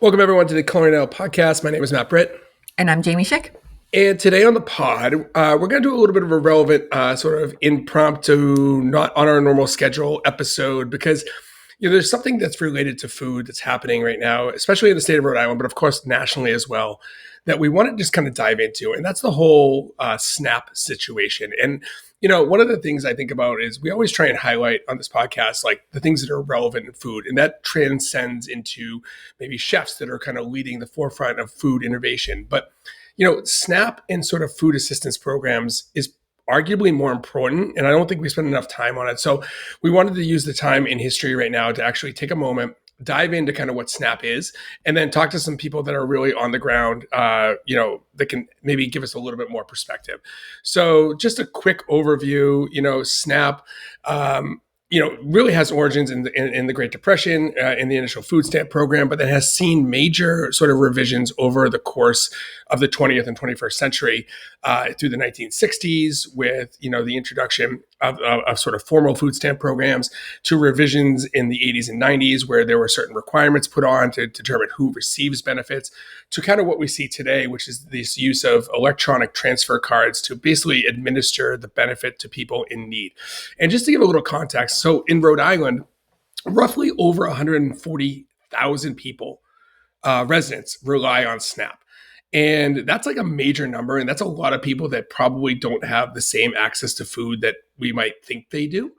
Welcome, everyone, to the Culinary Now podcast. My name is Matt Britt. And I'm Jamie Schick. And today on the pod, we're going to do a little bit of a relevant, sort of impromptu, not on our normal schedule episode because there's something that's related to food that's happening right now, especially in the state of Rhode Island, but of course nationally as well, that we want to just kind of dive into. And that's the whole SNAP situation. And one of the things I think about is we always try and highlight on this podcast, like the things that are relevant in food. And that transcends into maybe chefs that are kind of leading the forefront of food innovation. But, SNAP and sort of food assistance programs is arguably more important. And I don't think we spend enough time on it. So we wanted to use the time in history right now to actually take a moment, dive into kind of what SNAP is, and then talk to some people that are really on the ground, that can maybe give us a little bit more perspective. So just a quick overview, SNAP, really has origins in the Great Depression, in the initial food stamp program, but then has seen major sort of revisions over the course of the 20th and 21st century through the 1960s with, the introduction of sort of formal food stamp programs to revisions in the 80s and 90s where there were certain requirements put on to determine who receives benefits to kind of what we see today, which is this use of electronic transfer cards to basically administer the benefit to people in need. And just to give a little context, so in Rhode Island, roughly over 140,000 people, residents, rely on SNAP. And that's like a major number. And that's a lot of people that probably don't have the same access to food that we might think they do.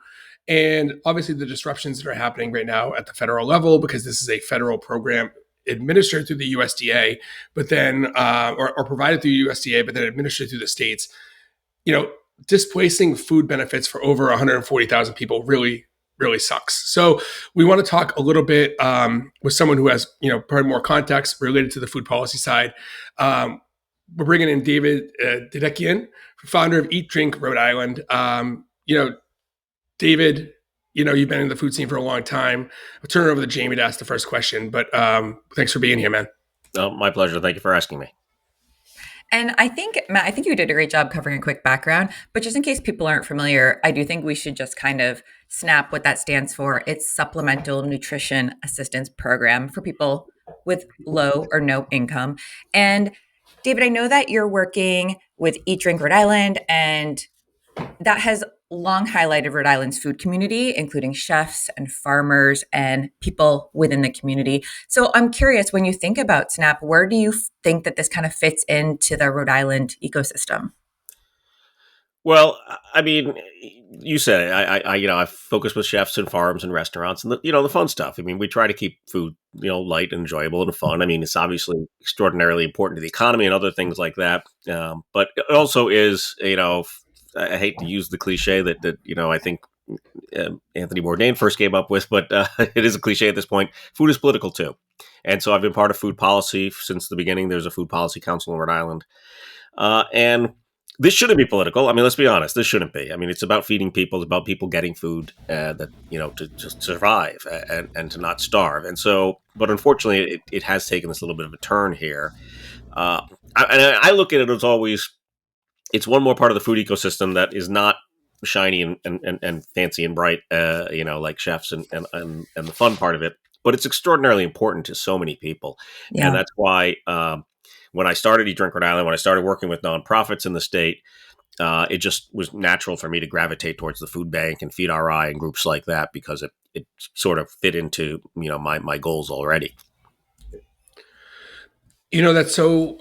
And obviously the disruptions that are happening right now at the federal level, because this is a federal program administered through the USDA, but then, or provided through USDA, but then administered through the states, displacing food benefits for over 140,000 people really sucks. So we want to talk a little bit with someone who has, probably more context related to the food policy side. We're bringing in David Dadekian, founder of Eat Drink Rhode Island. David, you've been in the food scene for a long time. I'll turn it over to Jamie to ask the first question, but thanks for being here, man. Oh, my pleasure. Thank you for asking me. And I think, Matt, you did a great job covering a quick background, but just in case people aren't familiar, I do think we should just kind of SNAP what that stands for. It's Supplemental Nutrition Assistance Program for people with low or no income. And David, I know that you're working with Eat Drink Rhode Island, and that has long highlighted Rhode Island's food community, including chefs and farmers and people within the community. So I'm curious, when you think about SNAP, where do you think that this kind of fits into the Rhode Island ecosystem? Well, I mean, you said it. I focus with chefs and farms and restaurants and the fun stuff. I mean, we try to keep food, light and enjoyable and fun. I mean, it's obviously extraordinarily important to the economy and other things like that. But it also is, I hate to use the cliche that I think Anthony Bourdain first came up with, but it is a cliche at this point. Food is political too. And so I've been part of food policy since the beginning. There's a food policy council in Rhode Island. And this shouldn't be political. I mean, let's be honest. This shouldn't be. I mean, it's about feeding people. It's about people getting food to survive and to not starve. And so, but unfortunately, it has taken this little bit of a turn here. I look at it as always, it's one more part of the food ecosystem that is not shiny and fancy and bright, like chefs and the fun part of it. But it's extraordinarily important to so many people. Yeah. And that's why when I started Eat Drink Rhode Island, when I started working with nonprofits in the state, it just was natural for me to gravitate towards the food bank and Feed RI and groups like that because it sort of fit into my goals already. That's so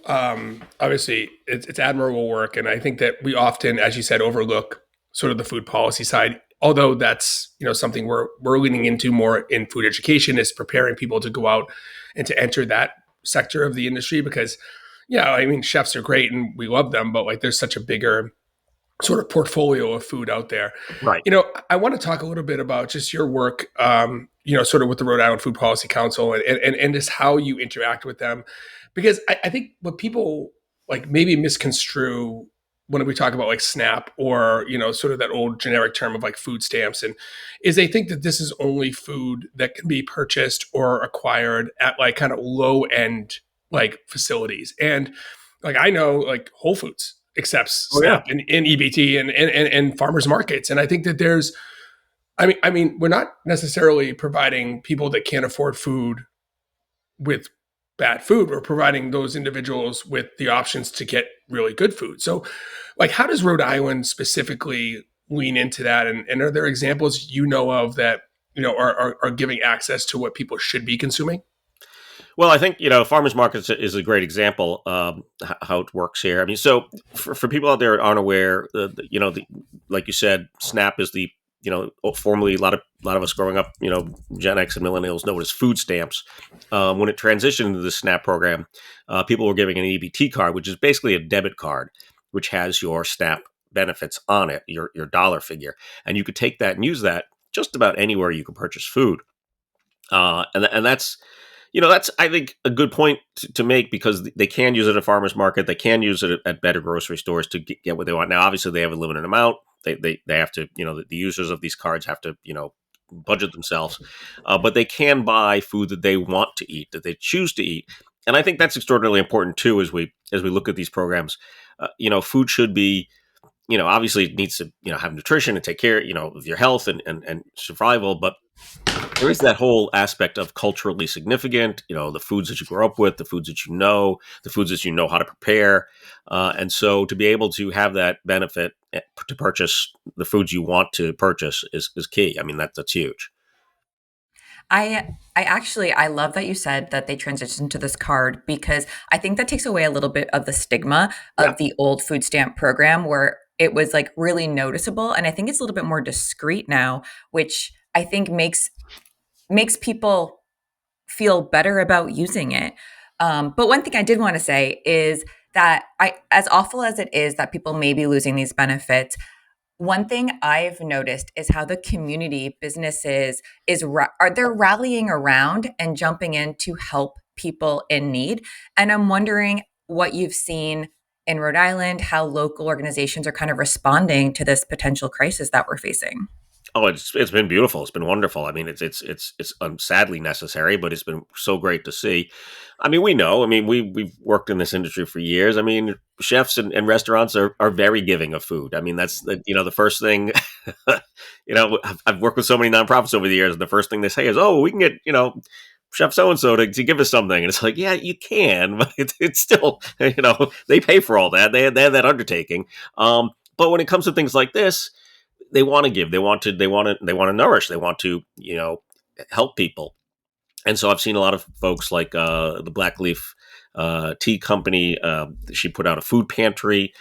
obviously it's admirable work. And I think that we often, as you said, overlook sort of the food policy side, although that's, something we're leaning into more in food education is preparing people to go out and to enter that sector of the industry because, chefs are great and we love them, but like there's such a bigger sort of portfolio of food out there. Right. I want to talk a little bit about just your work, sort of with the Rhode Island Food Policy Council and just how you interact with them. Because I think what people like maybe misconstrue when we talk about like SNAP or, sort of that old generic term of like food stamps and is they think that this is only food that can be purchased or acquired at like kind of low end like facilities. And like, I know like Whole Foods accepts SNAP and EBT and farmers markets. And I think that there's, I mean, we're not necessarily providing people that can't afford food with bad food. We're providing those individuals with the options to get really good food. So, like, how does Rhode Island specifically lean into that? And are there examples you know of that are giving access to what people should be consuming? Well, I think farmers markets is a great example how it works here. I mean, so for people out there that aren't aware, like you said, SNAP is the formerly a lot of us growing up, Gen X and millennials know it as food stamps. When it transitioned into the SNAP program, people were giving an EBT card, which is basically a debit card, which has your SNAP benefits on it, your dollar figure, and you could take that and use that just about anywhere you can purchase food. And that's I think a good point to make, because they can use it at farmers market, they can use it at better grocery stores to get what they want. Now, obviously, they have a limited amount. They have to, the users of these cards have to budget themselves, but they can buy food that they want to eat, that they choose to eat, and I think that's extraordinarily important too as we look at these programs. Food should be, obviously it needs to have nutrition and take care of your health and survival, but there is that whole aspect of culturally significant, the foods that you grew up with, the foods that the foods that you know how to prepare. And so to be able to have that benefit to purchase the foods you want to purchase is key. I mean, that's huge. I love that you said that they transitioned to this card, because I think that takes away a little bit of the stigma Yeah. of the old food stamp program, where it was like really noticeable, and I think it's a little bit more discreet now, which I think makes people feel better about using it. But one thing I did want to say is that as awful as it is that people may be losing these benefits, one thing I've noticed is how the community businesses are they're rallying around and jumping in to help people in need. And I'm wondering what you've seen in Rhode Island, how local organizations are kind of responding to this potential crisis that we're facing. Oh, it's been beautiful. It's been wonderful. I mean, it's sadly necessary, but it's been so great to see. I mean, we know. I mean, we've worked in this industry for years. I mean, chefs and restaurants are very giving of food. I mean, that's the first thing. I've worked with so many nonprofits over the years, and the first thing they say is, "Oh, we can get Chef so and so to give us something," and it's like, yeah, you can, but it's still they pay for all that. They have that undertaking. But when it comes to things like this, they want to give, they want to nourish, they want to help people. And so I've seen a lot of folks like the Black Leaf Tea Company. She put out a food pantry.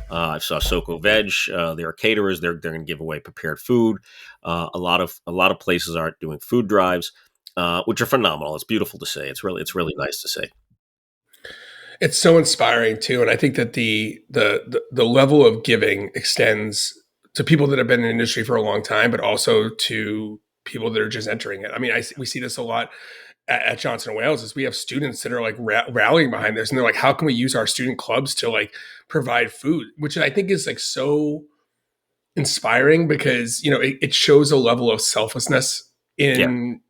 I saw Soko Veg. They're caterers. They're going to give away prepared food. A lot of places are doing food drives, which are phenomenal. It's beautiful to see. It's really nice to see. It's so inspiring too, and I think that the level of giving extends to people that have been in the industry for a long time, but also to people that are just entering it. I mean, we see this a lot at Johnson and Wales. Is we have students that are like rallying behind this, and they're like, "How can we use our student clubs to like provide food?" Which I think is like so inspiring, because it shows a level of selflessness Yeah. in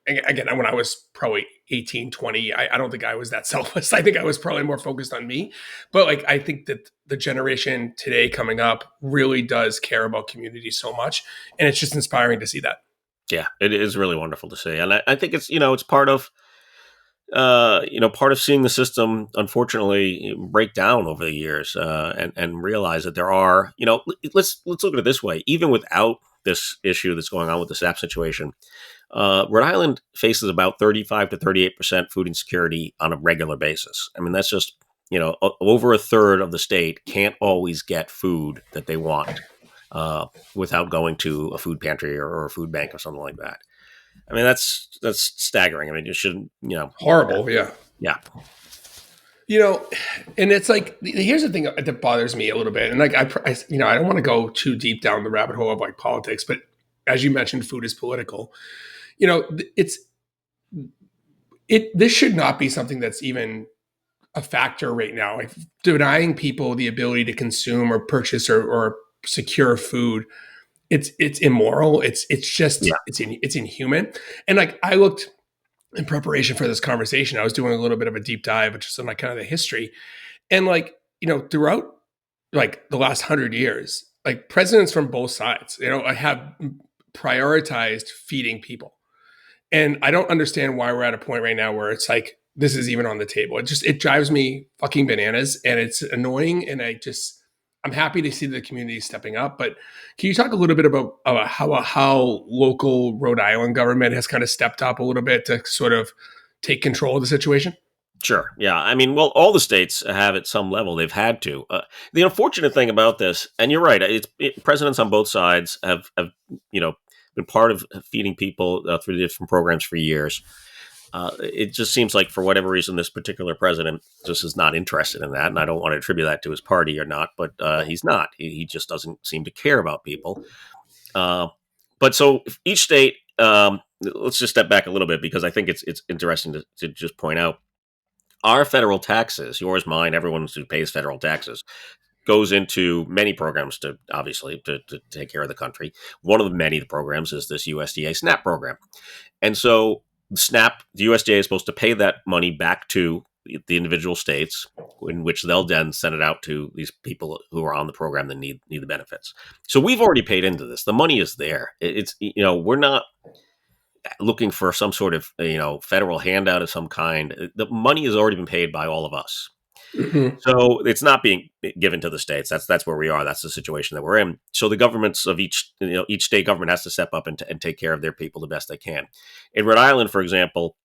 again, when I was probably 18, 20, I don't think I was that selfless. I think I was probably more focused on me, but like I think that the generation today coming up really does care about community so much, and it's just inspiring to see that. Yeah, it is really wonderful to see, and I think it's part of seeing the system unfortunately break down over the years, and realize that there are let's look at it this way. Even without this issue that's going on with the SAP situation, Rhode Island faces about 35 to 38% food insecurity on a regular basis. I mean, that's just over a third of the state can't always get food that they want without going to a food pantry or a food bank or something like that. I mean, that's staggering. I mean, you shouldn't, Horrible, yeah. yeah, You know, and it's like here's the thing that bothers me a little bit, and like I don't want to go too deep down the rabbit hole of like politics, but as you mentioned, food is political. It's this should not be something that's even a factor right now. Like denying people the ability to consume or purchase or secure food, it's immoral. It's just yeah, it's inhuman. And like I looked in preparation for this conversation, I was doing a little bit of a deep dive just on like kind of the history, and like throughout like the last 100 years, like presidents from both sides, I have prioritized feeding people. And I don't understand why we're at a point right now where it's like this is even on the table. It drives me fucking bananas, and it's annoying. And I'm happy to see the community stepping up. But can you talk a little bit about how local Rhode Island government has kind of stepped up a little bit to sort of take control of the situation? Sure. Yeah. I mean, well, all the states have at some level. They've had to. The unfortunate thing about this, and you're right, presidents on both sides have you know been part of feeding people through different programs for years. It just seems like for whatever reason, this particular president just is not interested in that, and I don't want to attribute that to his party or not, but he's not. He just doesn't seem to care about people. Uh, but so each state. Let's just step back a little bit because I think it's interesting to just point out our federal taxes, yours, mine, everyone who pays federal taxes, goes into many programs to obviously to take care of the country. One of the many programs is this USDA SNAP program. And so SNAP, the USDA is supposed to pay that money back to the individual states, in which they'll then send it out to these people who are on the program that need the benefits. So we've already paid into this. The money is there. It's we're not looking for some sort of federal handout of some kind. The money has already been paid by all of us, Hmm. so it's not being given to the states. That's where we are. That's the situation that we're in. So the governments of each state government has to step up and take care of their people the best they can. In Rhode Island, for example,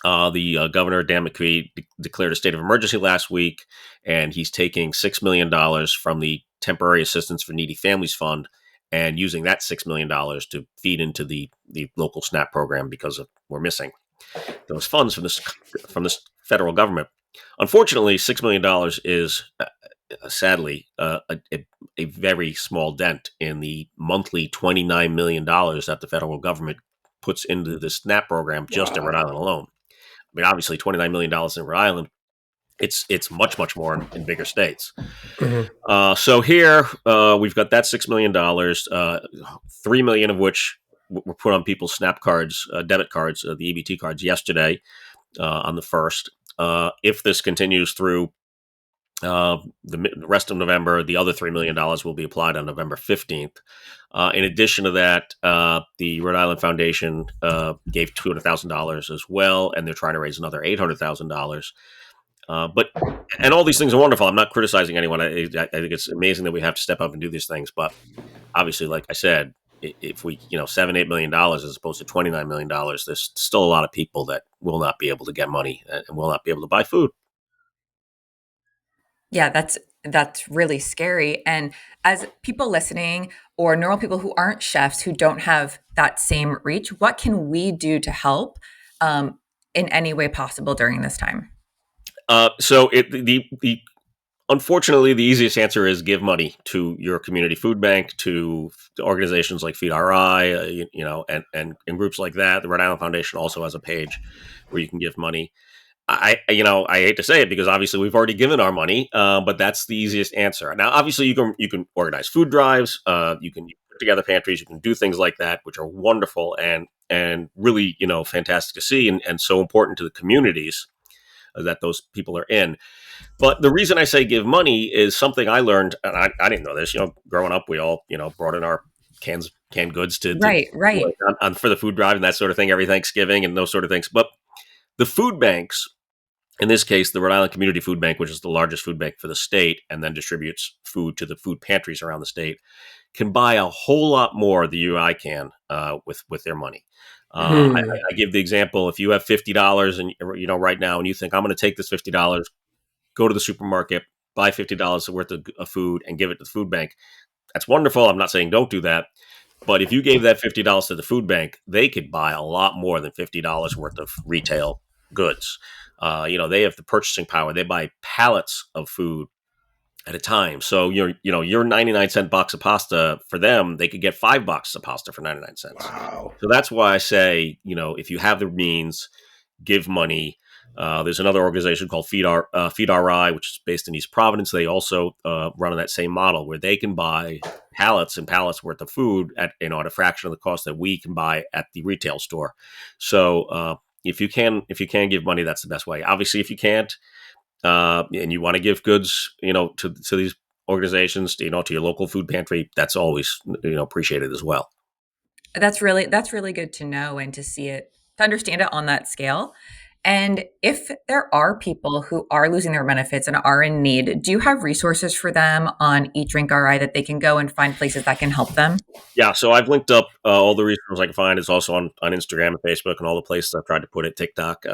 the governor Dan McCree declared a state of emergency last week, and he's taking $6 million from the Temporary Assistance for Needy Families Fund and using that $6 million to feed into the local SNAP program because we're missing those funds from this federal government. Unfortunately, $6 million is sadly a very small dent in the monthly $29 million that the federal government puts into the SNAP program just in Rhode Island Wow. alone. I mean, obviously, $29 million in Rhode Island. It's much more in bigger states. Hmm. So here we've got that $6 million, 3 million of which were put on people's SNAP cards, debit cards, the EBT cards yesterday on the 1st. If this continues through the rest of November, the other $3 million will be applied on November 15th. In addition to that, the Rhode Island Foundation gave $200,000 as well, and they're trying to raise another $800,000. But and all these things are wonderful. I'm not criticizing anyone. I think it's amazing that we have to step up and do these things. But obviously, like I said, if we $7-8 million as opposed to $29 million, there's still a lot of people that will not be able to get money and will not be able to buy food. Yeah, that's really scary. And as people listening or normal people who aren't chefs who don't have that same reach, what can we do to help in any way possible during this time? So the unfortunately, the easiest answer is give money to your community food bank, to organizations like Feed RI, and groups like that. The Rhode Island Foundation also has a page where you can give money. I hate to say it because obviously we've already given our money, but that's the easiest answer. Now, obviously you can organize food drives, you can put together pantries, you can do things like that, which are wonderful and really fantastic to see and so important to the communities that those people are in. But the reason I say give money is something I learned, and I didn't know this. Growing up, we all brought in our canned goods to Right, right. for the food drive and that sort of thing every Thanksgiving and those sort of things. But the food banks, in this case, the Rhode Island Community Food Bank, which is the largest food bank for the state and then distributes food to the food pantries around the state, can buy a whole lot more than you and I can with their money. Hmm. I give the example: if you have $50 and right now, and you think I'm going to take this $50, go to the supermarket, buy $50 worth of food, and give it to the food bank. That's wonderful. I'm not saying don't do that. But if you gave that $50 to the food bank, they could buy a lot more than $50 worth of retail goods. They have the purchasing power. They buy pallets of food at a time. So your 99-cent box of pasta, for them, they could get $5 of pasta for 99 cents. Wow. So that's why I say, if you have the means, give money. There's another organization called Feed RI, which is based in East Providence. They also run on that same model where they can buy pallets and pallets worth of food at a fraction of the cost that we can buy at the retail store. So if you can give money, that's the best way. Obviously, if you can't, and you want to give goods, to these organizations, to your local food pantry, that's always appreciated as well. That's really good to know and to see it, to understand it on that scale. And if there are people who are losing their benefits and are in need, do you have resources for them on Eat Drink RI that they can go and find places that can help them? Yeah, so I've linked up all the resources I can find. It's also on Instagram and Facebook and all the places I've tried to put it. TikTok.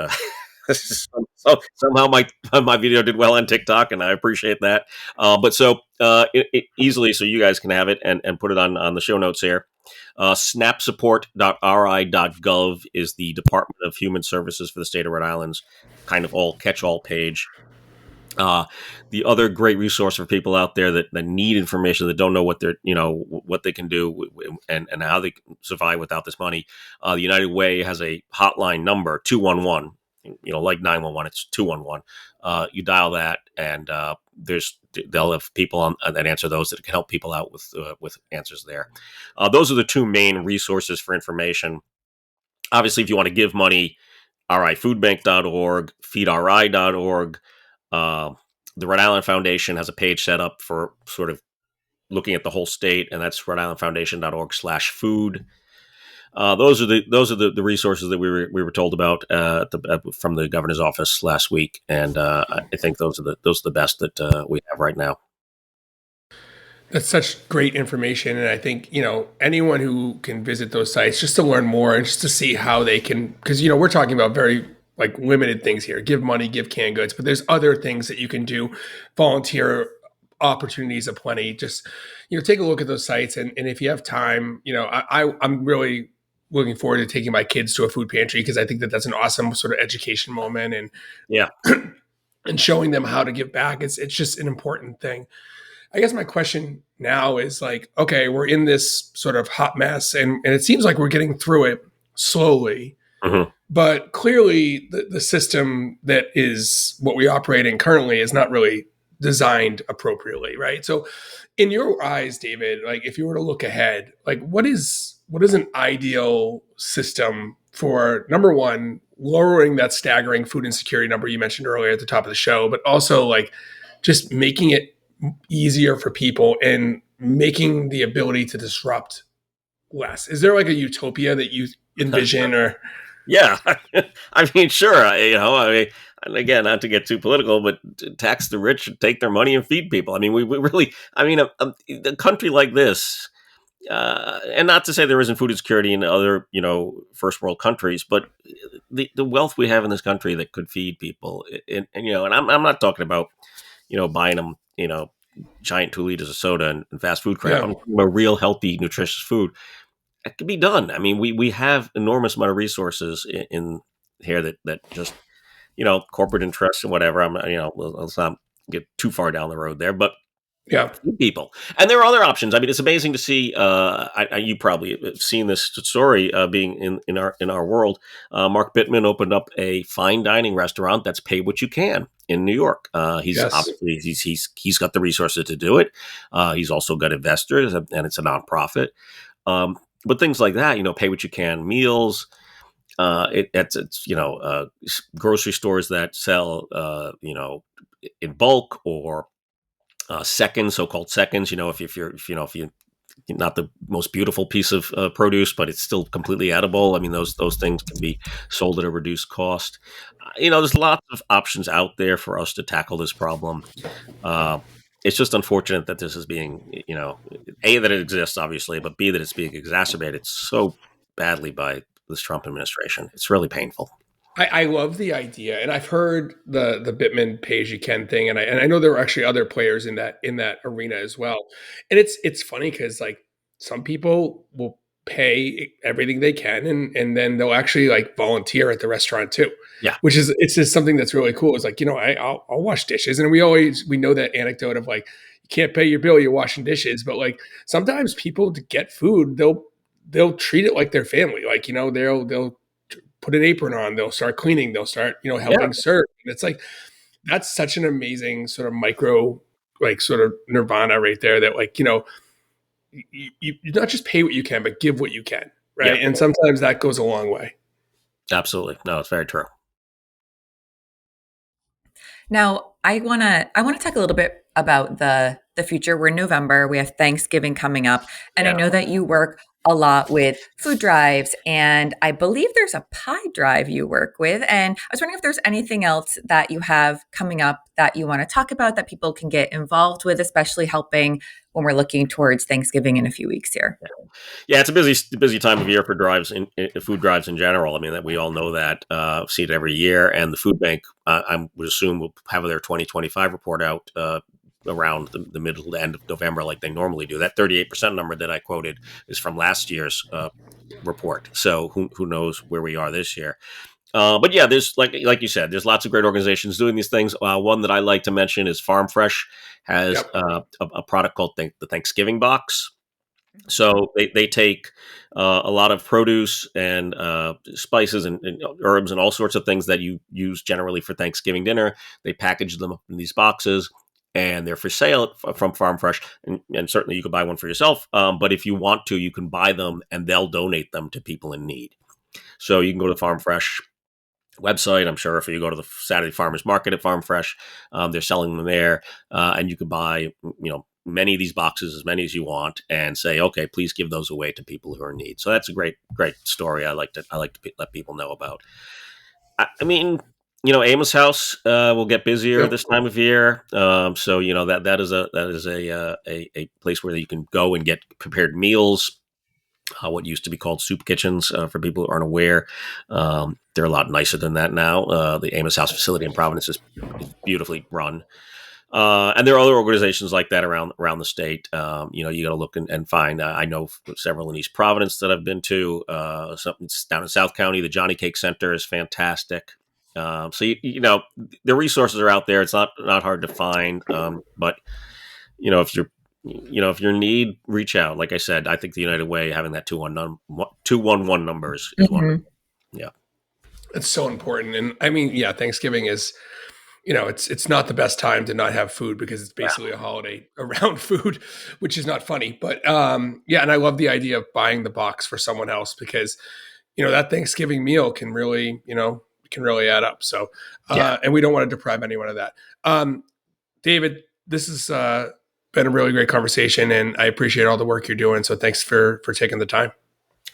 Somehow my video did well on TikTok, and I appreciate that. But so it easily, so you guys can have it and put it on the show notes here. Snapsupport.ri.gov is the Department of Human Services for the state of Rhode Island's kind of all catch-all page. Uh, the other great resource for people out there that need information, that don't know what they're, what they can do and how they can survive without this money. The United Way has a hotline number, 211, like 911, it's 211. You dial that, and they'll have people on that answer those that can help people out with answers there. Those are the two main resources for information. Obviously, if you want to give money, rifoodbank.org, feedri.org. Uh, the Rhode Island Foundation has a page set up for sort of looking at the whole state, and that's rhodeislandfoundation.org/food. Those are the resources that we were told about from the governor's office last week, and I think those are the best that we have right now. That's such great information. And I think, anyone who can visit those sites just to learn more and just to see how they can, because, we're talking about very like limited things here, give money, give canned goods, but there's other things that you can do, volunteer opportunities aplenty. Just, take a look at those sites. And if you have time, I'm really looking forward to taking my kids to a food pantry because I think that that's an awesome sort of education moment and, Yeah. and showing them how to give back. It's just an important thing. I guess my question now is like, okay, we're in this sort of hot mess and it seems like we're getting through it slowly, Mm-hmm. but clearly the system that is what we operate in currently is not really designed appropriately, right? So in your eyes, David, like if you were to look ahead, like what is an ideal system for number one, lowering that staggering food insecurity number you mentioned earlier at the top of the show, but also like just making it easier for people and making the ability to disrupt less? Is there like a utopia that you envision or Yeah, I mean, sure. And again, not to get too political, but tax the rich and take their money and feed people. I mean, we really, I mean, a country like this, and not to say there isn't food insecurity in other, first world countries, but the wealth we have in this country that could feed people, and I'm not talking about, buying them, giant 2 liters of soda and fast food crap. yeah. I'm talking about real, healthy, nutritious food. It can be done. I mean, we have enormous amount of resources in here that just, corporate interests and whatever. Let's not get too far down the road there, but Yeah. people. And there are other options. I mean, it's amazing to see. You probably have seen this story being in our world. Mark Bittman opened up a fine dining restaurant that's pay what you can in New York. He's Yes. obviously he's got the resources to do it. He's also got investors, and it's a nonprofit. But things like that, pay what you can meals. It's grocery stores that sell in bulk or seconds, so-called seconds. If you're not the most beautiful piece of produce, but it's still completely edible. I mean, those things can be sold at a reduced cost. There's lots of options out there for us to tackle this problem. Uh, it's just unfortunate that this is being, A, that it exists, obviously, but B, that it's being exacerbated so badly by this Trump administration. It's really painful. I love the idea, and I've heard the Bitman pay as you can thing, and I know there were actually other players in that arena as well. And it's funny because like some people will pay everything they can, and then they'll actually like volunteer at the restaurant too, Yeah. which is it's just something that's really cool. It's like I'll wash dishes, and we know that anecdote of like you can't pay your bill, you're washing dishes, but like sometimes people to get food they'll treat it like their family, like they'll put an apron on, they'll start cleaning, they'll start, Yeah. helping serve. And it's like, that's such an amazing sort of micro, like sort of nirvana right there that like, you not just pay what you can, but give what you can. Yeah. Right. And sometimes that goes a long way. Absolutely. No, it's very true. Now, I want to talk a little bit about the the future. We're in November. We have Thanksgiving coming up. And I Yeah. know that you work a lot with food drives, and I believe there's a pie drive you work with. And I was wondering if there's anything else that you have coming up that you want to talk about that people can get involved with, especially helping when we're looking towards Thanksgiving in a few weeks here. Yeah, it's a busy time of year for drives in food drives in general. I mean, that we all know that, see it every year, and the food bank, I would assume, will have their 2025 report out around the middle to end of November, like they normally do. That 38% number that I quoted is from last year's report. So who knows where we are this year? But yeah, there's like you said, there's lots of great organizations doing these things. One that I like to mention is Farm Fresh has Yep. a product called the Thanksgiving Box. Mhm. So they take a lot of produce and spices and herbs and all sorts of things that you use generally for Thanksgiving dinner. They package them up in these boxes, and they're for sale from Farm Fresh. And certainly you could buy one for yourself. But if you want to, you can buy them, and they'll donate them to people in need. So you can go to Farm Fresh website. I'm sure if you go to the Saturday Farmers Market at Farm Fresh, they're selling them there, and you can buy many of these boxes, as many as you want, and say, okay, please give those away to people who are in need. So that's a great story. I like to let people know about. I mean, Amos House will get busier Yep. this time of year, so that is a place where you can go and get prepared meals, what used to be called soup kitchens, for people who aren't aware. They're a lot nicer than that now. The Amos House facility in Providence is beautifully run. And there are other organizations like that around the state. You got to look and find. I know several in East Providence that I've been to. Something down in South County, the Johnny Cake Center is fantastic. So the resources are out there. It's not hard to find. But if you're in need, reach out. Like I said, I think the United Way having that 211 numbers is one. Mhm. Yeah, It's so important. And I mean, yeah, Thanksgiving is, it's not the best time to not have food because it's yeah, basically a holiday around food, which is not funny. But yeah, and I love the idea of buying the box for someone else because that Thanksgiving meal can really add up. So yeah. and we don't want to deprive anyone of that. David, this has been a really great conversation, and I appreciate all the work you're doing. So thanks for taking the time.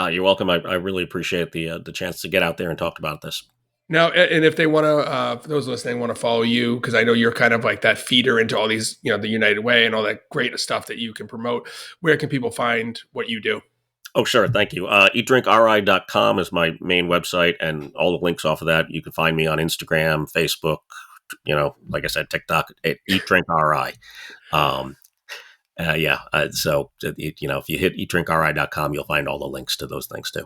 You're welcome. I really appreciate the chance to get out there and talk about this. Now, and if they want to, for those listening, want to follow you, because I know you're kind of like that feeder into all these, the United Way and all that great stuff that you can promote, where can people find what you do? Oh, sure. Thank you. Eatdrinkri.com is my main website, and all the links off of that. You can find me on Instagram, Facebook, like I said, TikTok at eatdrinkri. Um, if you hit eatdrinkri.com, you'll find all the links to those things too.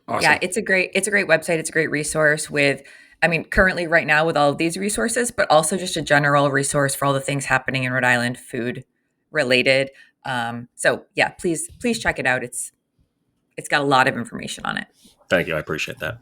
Yeah, Awesome. it's a great website. It's a great resource with, I mean, currently right now with all of these resources, but also just a general resource for all the things happening in Rhode Island, food related. So yeah, please check it out. It's got a lot of information on it. Thank you. I appreciate that.